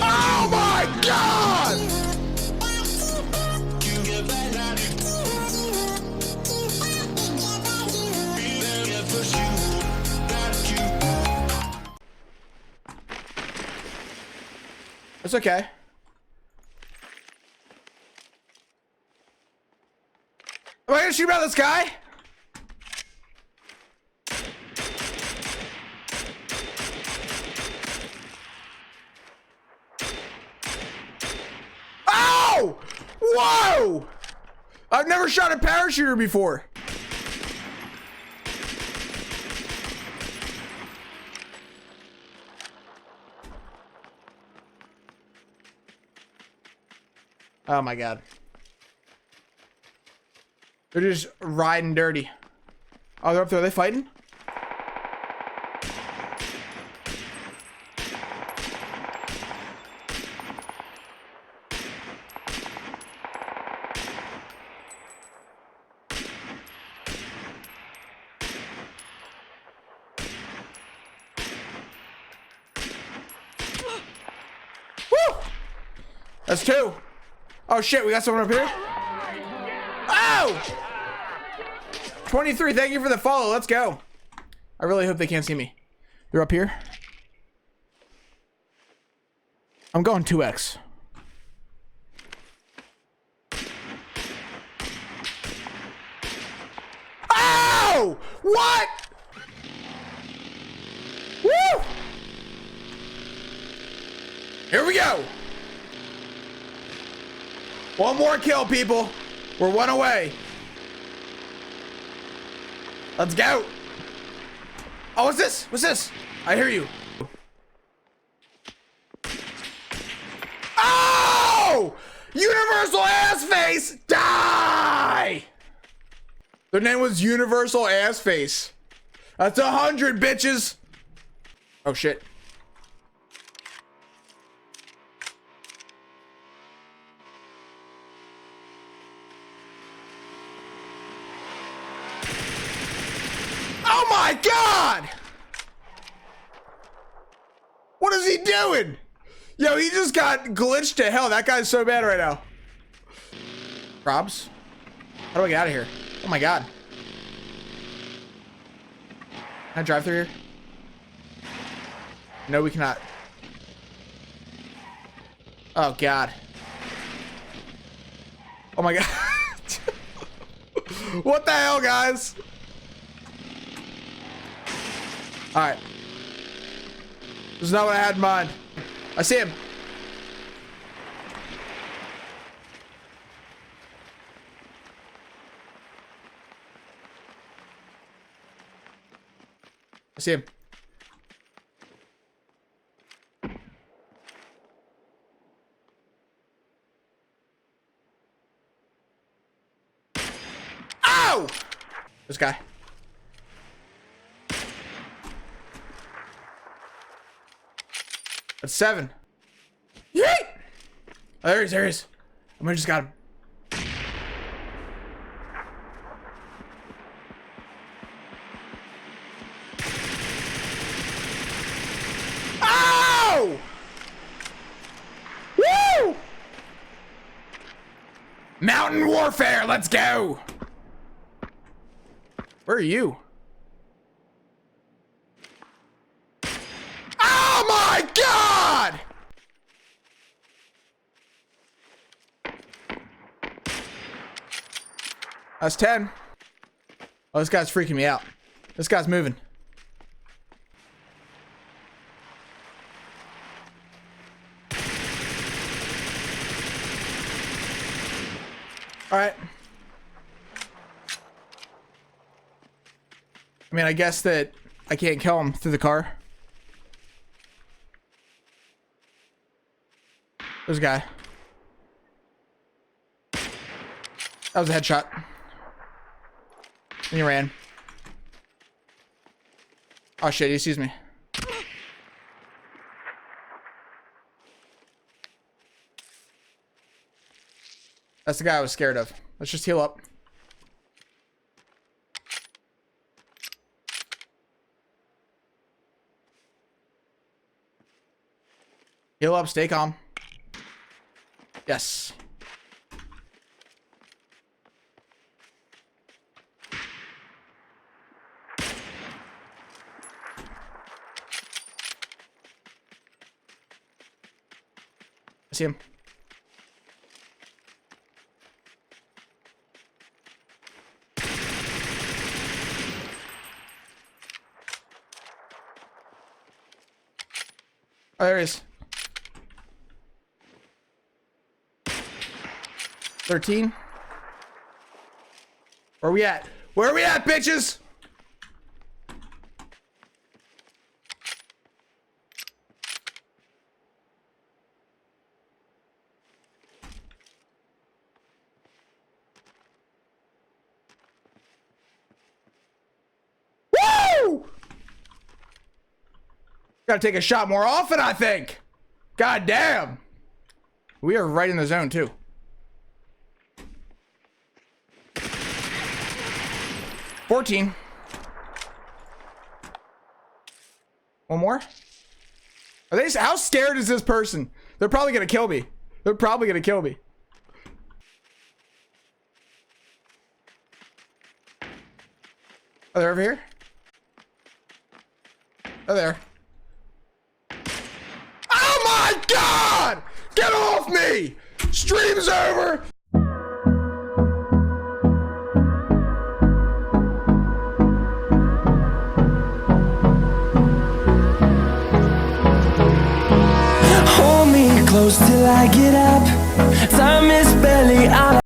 Oh my God! It's okay. Am I gonna shoot about this guy? Oh! Whoa! I've never shot a parachuter before. Oh my God. They're just riding dirty. Oh, they're up there. Are they fighting? Woo! That's two. Oh shit, we got someone up here. Oh! 23, thank you for the follow. Let's go. I really hope they can't see me. They're up here. I'm going 2x. Oh! What? Woo! Here we go. One more kill, people. We're one away. Let's go. Oh, what's this? What's this? I hear you. Oh! Universal ass face. Die! Their name was Universal ass face. That's 100, bitches. Oh, shit. Oh my God! What is he doing? Yo, he just got glitched to hell. That guy's so bad right now. Probs? How do I get out of here? Oh my God. Can I drive through here? No, we cannot. Oh God. Oh my God. What the hell, guys? All right. This is not what I had in mind. I see him. I see him. Ow! This guy. That's 7. Yeet! Oh, there he is, there he is. I might just got him. Oh! Woo! Mountain warfare, let's go! Where are you? Oh my God! That's 10. Oh, this guy's freaking me out. This guy's moving. All right. I mean, I guess that I can't kill him through the car. There's a guy. That was a headshot. And he ran. Oh shit, he sees me. That's the guy I was scared of. Let's just heal up. Heal up, stay calm. Yes. I see him. Oh, there he is. 13. Where are we at? Where are we at, bitches? Woo! Gotta take a shot more often, I think. God damn. We are right in the zone, too. $14. One more? Are they? How scared is this person? They're probably gonna kill me. They're probably gonna kill me. Oh, they're over here? Oh, there. Oh my God! Get off me! Stream's over! Hold me close till I get up. Time is barely on